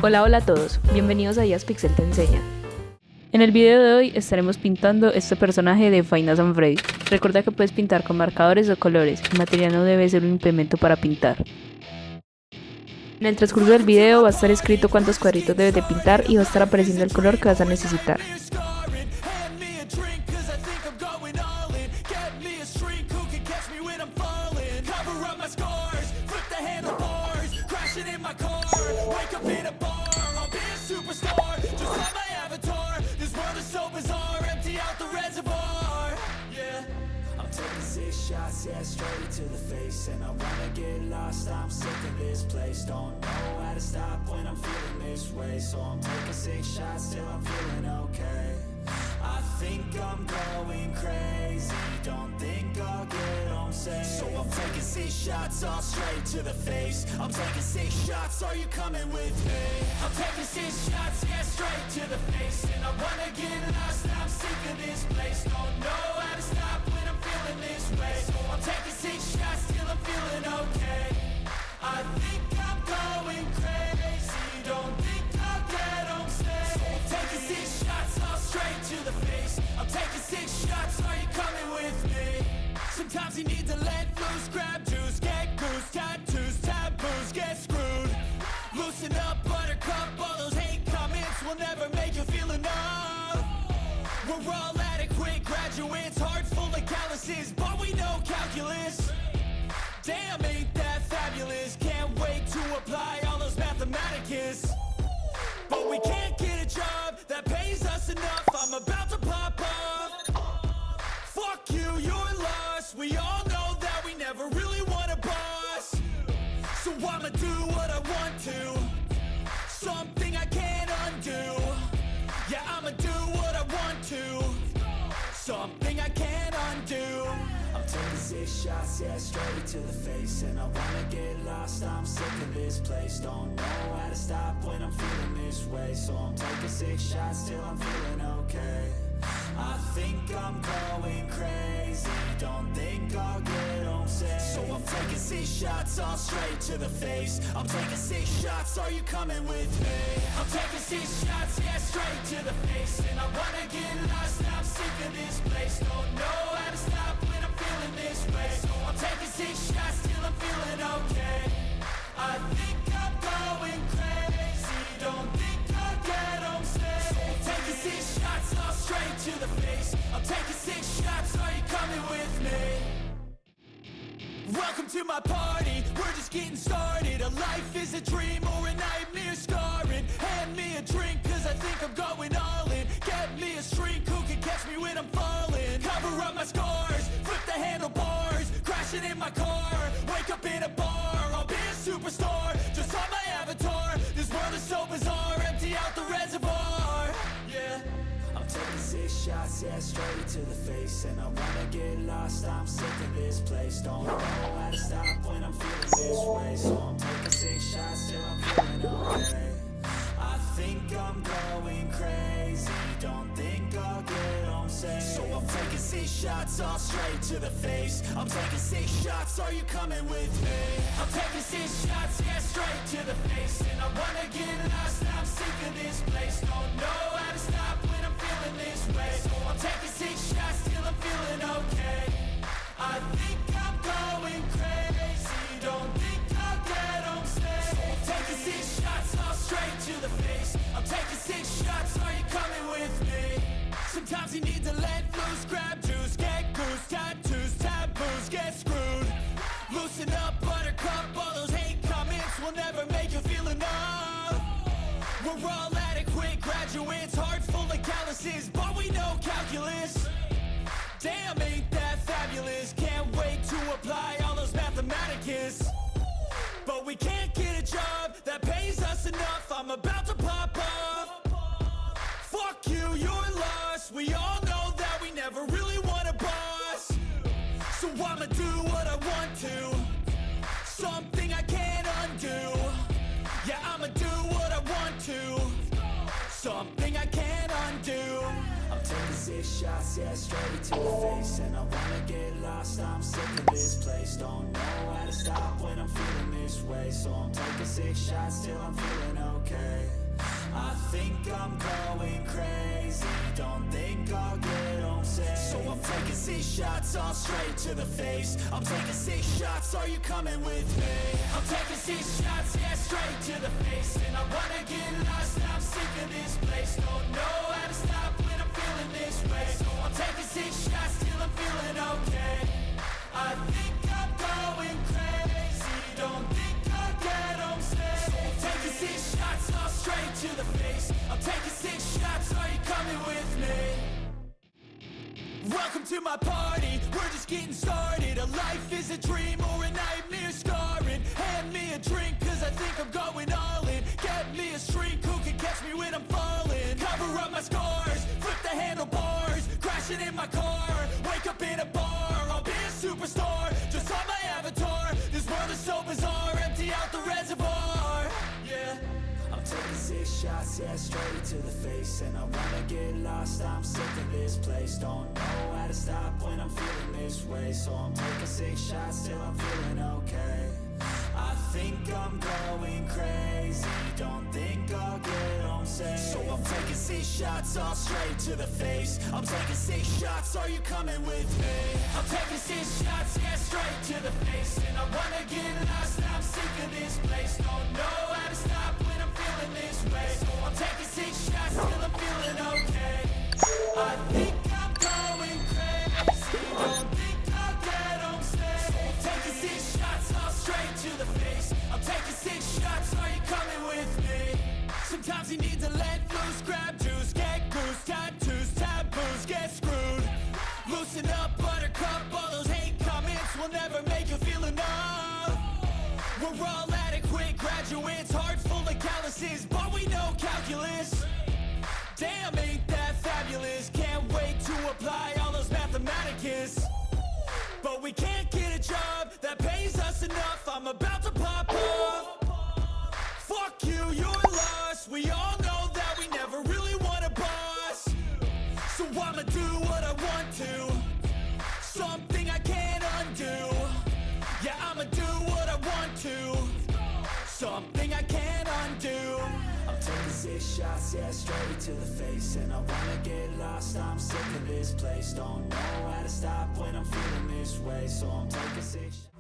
Hola, hola a todos, bienvenidos a IAZ PIXEL Te enseña. En el video de hoy estaremos pintando este personaje de Five Nights at Freddy's. Recuerda que puedes pintar con marcadores o colores, el material no debe ser un implemento para pintar. En el transcurso del video va a estar escrito cuántos cuadritos debes de pintar y va a estar apareciendo el color que vas a necesitar. Yeah, straight to the face, and I wanna get lost. I'm sick of this place. Don't know how to stop when I'm feeling this way. So I'm taking 6 shots till I'm feeling okay. I think I'm going crazy. Don't think I'll get on safe. So I'm taking 6 shots all straight to the face. I'm taking 6 shots. Are you coming with me? I'm taking 6 shots, yeah, straight to the face, and I wanna get lost. I'm sick of this place. Don't know how to stop when I'm feeling this way. So I'm taking 6 shots till I'm feeling okay. I think I'm going crazy. Don't think I'll get on stage. So I'm taking 6 shots all straight to the face. I'm taking 6 shots. Are you coming with me? Sometimes you need to let loose, grab juice, get goose, tattoos, taboos, get screwed. Loosen up, buttercup, all those hate comments will never make you feel enough. We're all adequate graduates, hearts full of calluses, but we know calculus. Damn, ain't that fabulous? Can't wait to apply all those mathematicus. But we can't get a job that pays us enough. I'm about to pop off. Fuck you, you're lost. We all know that we never really want a boss. So I'ma do what I want to. Something I can't undo. Yeah, I'ma do what I want to. Something I can't undo. I'm taking 6 shots, yeah, straight to the face, and I wanna get lost. I'm sick of this place. Don't know how to stop when I'm feeling this way. So I'm taking 6 shots till I'm feeling okay. I think I'm going crazy. Don't think I'll get on safe. So I'm taking 6 shots all straight to the face. I'm taking 6 shots. Are you coming with me? I'm taking 6 shots, yeah, straight to the face, and I wanna get lost. I'm sick of this place. Don't know how to stop when I'm feeling this way. So I'm taking 6 shots till I'm feeling okay. I think I'm going crazy. Don't think I'll get on stage. So I'm taking 6 shots all straight to the face. I'm taking 6 shots. Are you coming with me? Welcome to my party, we're just getting started. A life is a dream or a nightmare scarring. Hand me a drink cause I think I'm going all in. Get me a shrink who can catch me when I'm falling. Cover up my scars, flip the handlebars, crashing in my car, wake up in a bar. I'll be a superstar, just on my avatar. This world is so bizarre, empty out the reservoir. Yeah, I'm taking 6 shots, yeah, straight to the face, and I wanna get lost. I'm sick of this place. Don't know how to stop when I'm feeling this way. So I'm taking 6 shots till I'm feeling okay. I think I'm going crazy. Don't think I'll get on safe. So I'm taking 6 shots all straight to the face. I'm taking 6 shots. Are you coming with me? I'm taking 6 shots, yeah, straight to the face, and I wanna get lost. I'm sick of this place. Don't know how to stop when I'm feeling this way. So I'm taking 6 shots till I'm feeling okay. I think I'm going crazy. Don't think I'll get on stage. So I'm taking 6 shots all straight to the face. I'm taking 6 shots. Are you coming with me? Sometimes you need to let loose, grab juice, get goose, tattoos, taboos, get screwed. Loosen up, buttercup, all those hate comments will never make you feel enough. We're all adequate graduates, hearts full of calluses, but we know calculus. Damn, ain't that fabulous? Can't wait to apply all those mathematicus. But we can't get a job that pays us enough. I'm about to pop off. Fuck you, you're lost. We all know that we never really want a boss. So I'ma do what I want to. Something I can't undo. Yeah, I'ma do what I want to. Something I can't undo. I'm taking six shots, yeah, straight to the face. And I wanna get lost, I'm sick of this place. Don't know how to stop when I'm feeling this way. So I'm taking six shots till I'm feeling okay. I think I'm going crazy, don't think I'll get home safe. So I'm taking six shots, all straight to the face. I'm taking six shots, are you coming with me? I'm taking six shots, yeah, straight to the face. And I wanna get lost, I'm sick of this place. Don't know how to stop when I'm feeling this way. So I'm taking six shots till I'm feeling okay. I think I'm going crazy, don't think I'll get home safe. So I'm taking six shots, all straight to the face. I'm taking six shots, are you coming with me? Welcome to my party, we're just getting started. A life is a dream or a nightmare scarring. Hand me a drink cause I think I'm going all in. Get me a shrink who can catch me when I'm falling. Cover up my scars, flip the handlebars. Crashing in my car, wake up in a bar. I'll be a superstar, just on my avatar. This world is so bizarre, empty out the reservoir. Yeah, I'm taking six shots, yeah, straight to the face. And I wanna get lost, I'm sick of this place. Don't know how to stop when I'm feeling this way. So I'm taking six shots till I'm feeling okay. I think I'm going crazy, don't think I'll get home safe. So I'm taking six shots, all straight to the face. I'm taking six shots, are you coming with me? I'm taking six shots, yeah, straight to the face. And I wanna get lost, I'm sick of this place. Don't know how to stop when I'm feeling this way. So I'm taking six shots till I'm feeling okay. I think I'm going crazy, don't think I'll get home safe. So I'm taking six shots, all straight to the face. I'm taking six shots, are you coming with me? Sometimes you need to let loose, grab juice, get goose, tattoos, taboos, get screwed. Loosen up, buttercup, all those hate comments will never make you feel enough. We're all adequate graduates, hearts full of calluses, but we know calculus. Damn, ain't that fabulous? Can't wait to apply all those mathematicus. But we can't get a job that pays us enough. I'm about to pop off. Fuck you, you're lost. We all know that we never really want a boss. So I'ma do what I want to, something I can't undo. Yeah, I'ma do what I want to, something I can't undo. I'm taking six shots, yeah, straight to the face. And I wanna get lost, I'm sick of this place. Don't know how to stop when I'm feeling this way. So I'm taking six shots.